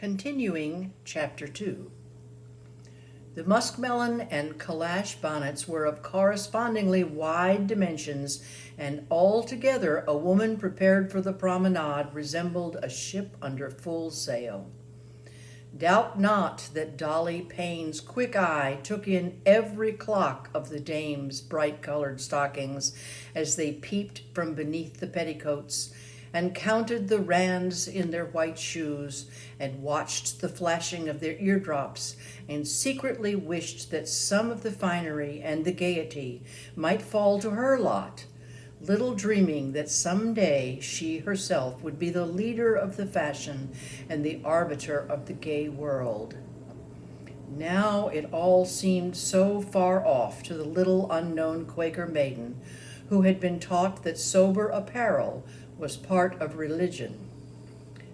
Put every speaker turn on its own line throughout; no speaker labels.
Continuing Chapter 2. The muskmelon and calash bonnets were of correspondingly wide dimensions, and altogether a woman prepared for the promenade resembled a ship under full sail. Doubt not that Dolly Payne's quick eye took in every clock of the dame's bright-colored stockings as they peeped from beneath the petticoats, and counted the rands in their white shoes, and watched the flashing of their eardrops, and secretly wished that some of the finery and the gaiety might fall to her lot, little dreaming that some day she herself would be the leader of the fashion and the arbiter of the gay world. Now it all seemed so far off to the little unknown Quaker maiden, who had been taught that sober apparel was part of religion.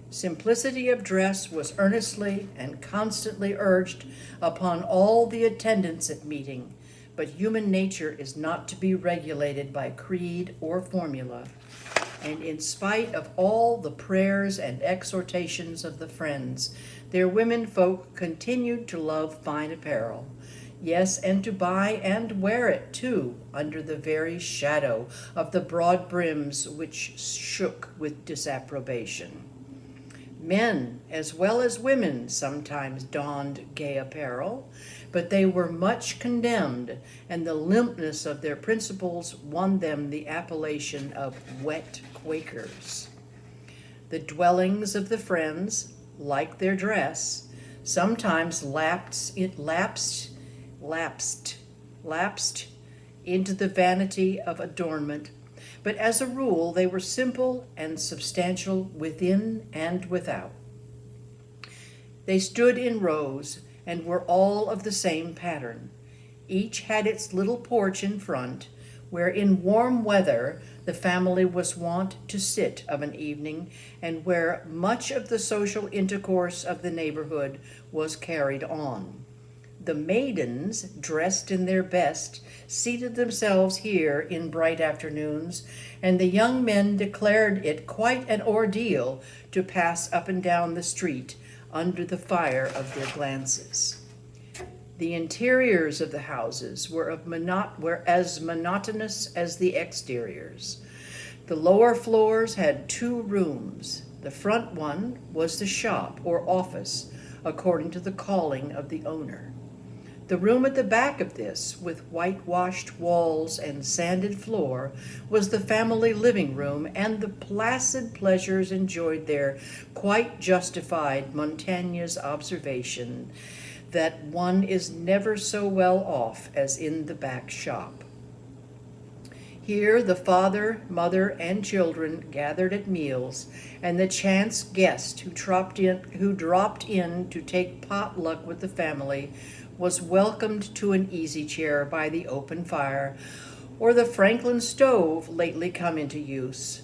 Simplicity of dress was earnestly and constantly urged upon all the attendants at meeting, but human nature is not to be regulated by creed or formula, and in spite of all the prayers and exhortations of the friends, their women folk continued to love fine apparel. Yes, and to buy and wear it, too, under the very shadow of the broad brims which shook with disapprobation. Men, as well as women, sometimes donned gay apparel, but they were much condemned, and the limpness of their principles won them the appellation of wet Quakers. The dwellings of the friends, like their dress, sometimes lapsed into the vanity of adornment, but as a rule they were simple and substantial within and without. They stood in rows and were all of the same pattern. Each had its little porch in front, where in warm weather the family was wont to sit of an evening, and where much of the social intercourse of the neighborhood was carried on. The maidens, dressed in their best, seated themselves here in bright afternoons, and the young men declared it quite an ordeal to pass up and down the street under the fire of their glances. The interiors of the houses were as monotonous as the exteriors. The lower floors had 2 rooms. The front one was the shop or office, according to the calling of the owner. The room at the back of this, with whitewashed walls and sanded floor, was the family living room, and the placid pleasures enjoyed there quite justified Montaigne's observation that one is never so well off as in the back shop. Here the father, mother, and children gathered at meals, and the chance guest who dropped in to take potluck with the family was welcomed to an easy chair by the open fire, or the Franklin stove lately come into use.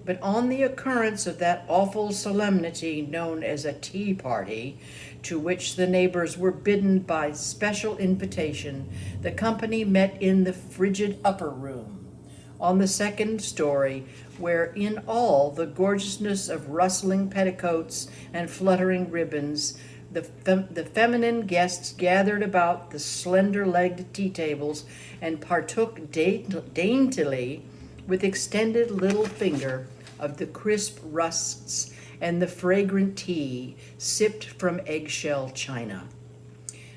But on the occurrence of that awful solemnity known as a tea party, to which the neighbors were bidden by special invitation, the company met in the frigid upper room, on the second story, where in all the gorgeousness of rustling petticoats and fluttering ribbons, the feminine guests gathered about the slender-legged tea tables and partook daintily with extended little finger of the crisp rusks and the fragrant tea sipped from eggshell china.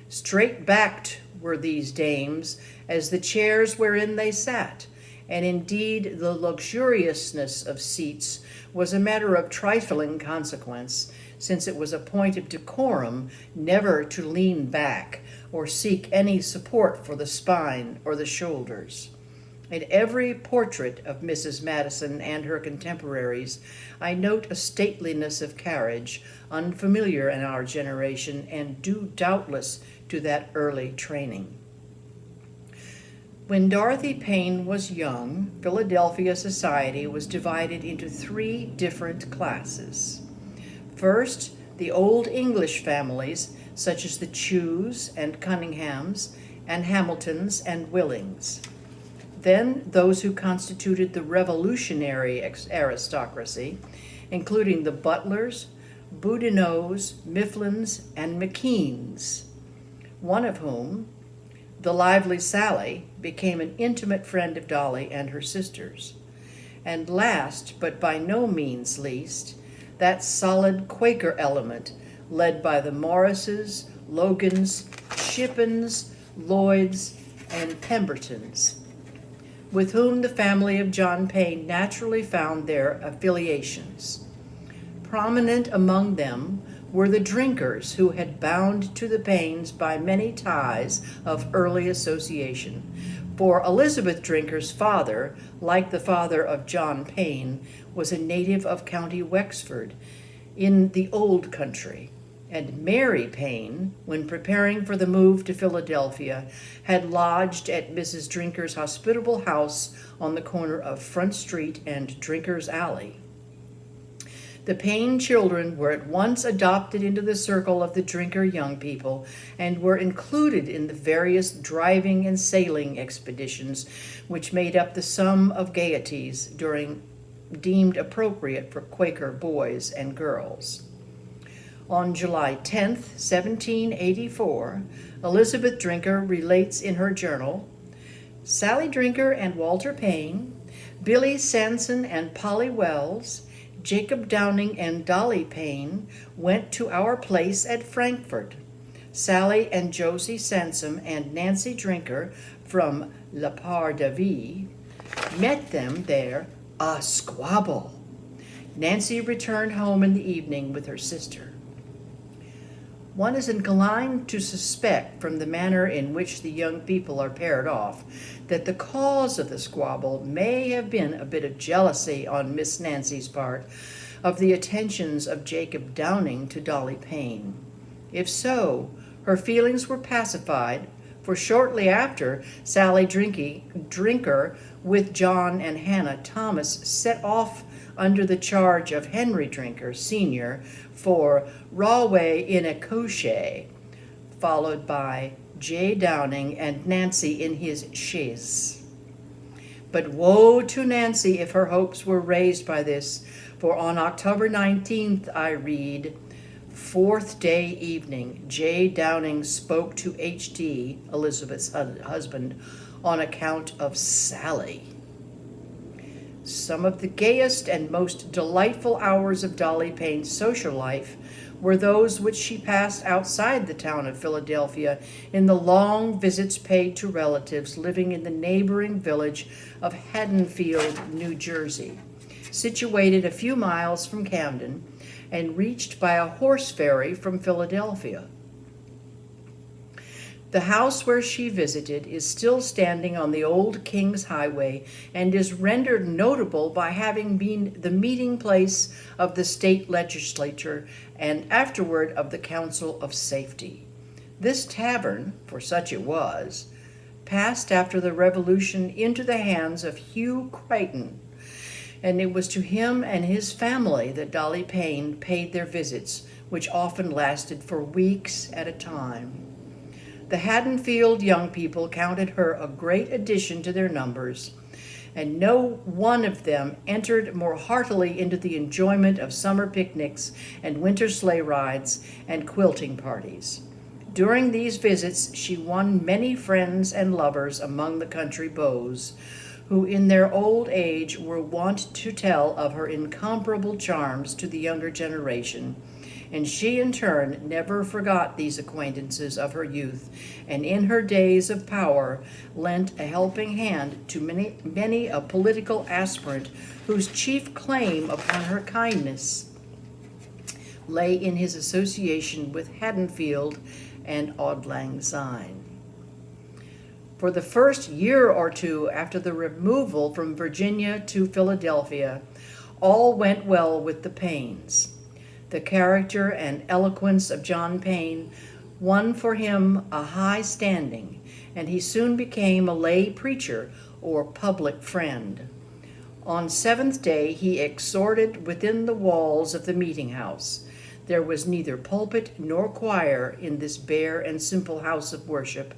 Straight-backed were these dames as the chairs wherein they sat, and indeed the luxuriousness of seats was a matter of trifling consequence, since it was a point of decorum never to lean back or seek any support for the spine or the shoulders. In every portrait of Mrs. Madison and her contemporaries, I note a stateliness of carriage unfamiliar in our generation and due doubtless to that early training. When Dorothy Payne was young, Philadelphia society was divided into 3 different classes. First, the old English families, such as the Chews and Cunninghams and Hamiltons and Willings. Then those who constituted the revolutionary aristocracy, including the Butlers, Boudinot's, Mifflin's, and McKean's, one of whom, the lively Sally, became an intimate friend of Dolly and her sisters. And last, but by no means least, that solid Quaker element led by the Morrises, Logans, Shippens, Lloyds, and Pembertons, with whom the family of John Payne naturally found their affiliations. Prominent among them were the drinkers who had bound to the Paynes by many ties of early association. For Elizabeth Drinker's father, like the father of John Payne, was a native of County Wexford in the old country, and Mary Payne, when preparing for the move to Philadelphia, had lodged at Mrs. Drinker's hospitable house on the corner of Front Street and Drinker's Alley. The Payne children were at once adopted into the circle of the Drinker young people and were included in the various driving and sailing expeditions which made up the sum of gaieties deemed appropriate for Quaker boys and girls. On July 10th, 1784, Elizabeth Drinker relates in her journal, Sally Drinker and Walter Payne, Billy Sanson and Polly Wells, Jacob Downing and Dolly Payne went to our place at Frankfort. Sally and Josie Sansom and Nancy Drinker from La Part de Vie met them there, a squabble. Nancy returned home in the evening with her sister. One is inclined to suspect from the manner in which the young people are paired off that the cause of the squabble may have been a bit of jealousy on Miss Nancy's part of the attentions of Jacob Downing to Dolly Payne. If so, her feelings were pacified, for shortly after, Sally Drinker with John and Hannah Thomas set off under the charge of Henry Drinker, Sr., for Raway in a Cochet, followed by J. Downing and Nancy in his chaise. But woe to Nancy if her hopes were raised by this, for on October 19th I read, Fourth day evening, J. Downing spoke to H.D., Elizabeth's husband, on account of Sally. Some of the gayest and most delightful hours of Dolly Payne's social life were those which she passed outside the town of Philadelphia in the long visits paid to relatives living in the neighboring village of Haddonfield, New Jersey, situated a few miles from Camden and reached by a horse ferry from Philadelphia. The house where she visited is still standing on the old King's Highway and is rendered notable by having been the meeting place of the state legislature and afterward of the Council of Safety. This tavern, for such it was, passed after the Revolution into the hands of Hugh Crichton, and it was to him and his family that Dolly Payne paid their visits, which often lasted for weeks at a time. The Haddonfield young people counted her a great addition to their numbers, and no one of them entered more heartily into the enjoyment of summer picnics and winter sleigh rides and quilting parties. During these visits, she won many friends and lovers among the country beaux, who in their old age were wont to tell of her incomparable charms to the younger generation, and she in turn never forgot these acquaintances of her youth, and in her days of power lent a helping hand to many a political aspirant whose chief claim upon her kindness lay in his association with Haddonfield and Auld Lang Syne. For the first year or two after the removal from Virginia to Philadelphia, all went well with the Paynes. The character and eloquence of John Payne won for him a high standing, and he soon became a lay preacher or public friend. On Seventh Day he exhorted within the walls of the meeting house. There was neither pulpit nor choir in this bare and simple house of worship,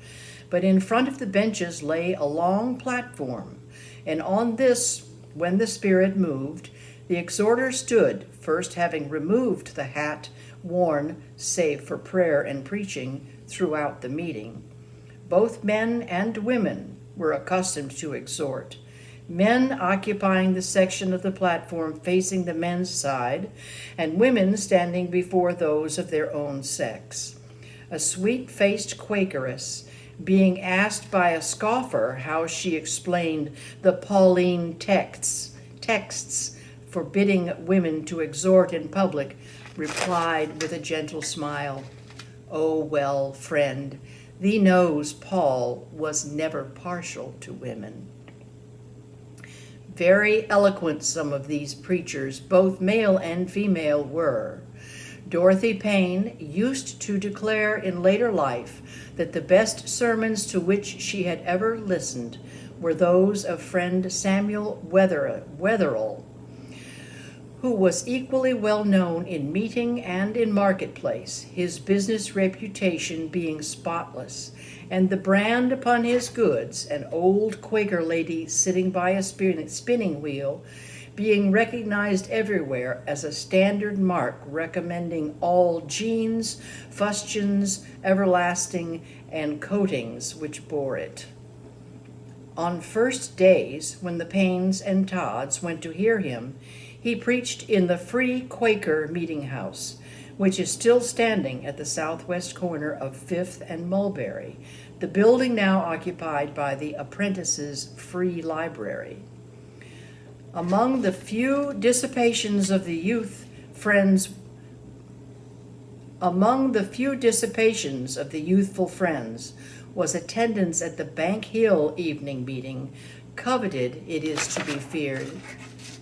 but in front of the benches lay a long platform, and on this, when the Spirit moved, The exhorter stood, first having removed the hat worn, save for prayer and preaching, throughout the meeting. Both men and women were accustomed to exhort, men occupying the section of the platform facing the men's side, and women standing before those of their own sex. A sweet-faced Quakeress, being asked by a scoffer how she explained the Pauline texts forbidding women to exhort in public, replied with a gentle smile, "Oh, well, friend, thee knows Paul was never partial to women." Very eloquent some of these preachers, both male and female, were. Dorothy Payne used to declare in later life that the best sermons to which she had ever listened were those of friend Samuel Wetherell, who was equally well known in meeting and in marketplace, his business reputation being spotless, and the brand upon his goods, an old Quaker lady sitting by a spinning wheel, being recognized everywhere as a standard mark recommending all jeans, fustians, everlasting, and coatings which bore it. On first days, when the Paynes and Todds went to hear him, he preached in the Free Quaker Meeting House, which is still standing at the southwest corner of Fifth and Mulberry, the building now occupied by the Apprentices' Free Library. Among the few dissipations of the youthful friends was attendance at the Bank Hill evening meeting, coveted, it is to be feared,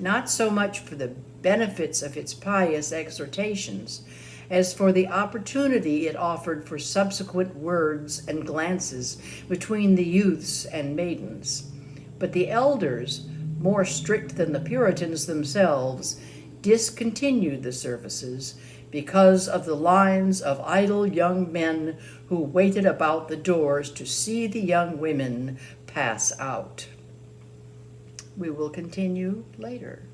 not so much for the benefits of its pious exhortations as for the opportunity it offered for subsequent words and glances between the youths and maidens. But the elders, more strict than the Puritans themselves, discontinued the services because of the lines of idle young men who waited about the doors to see the young women pass out. We will continue later.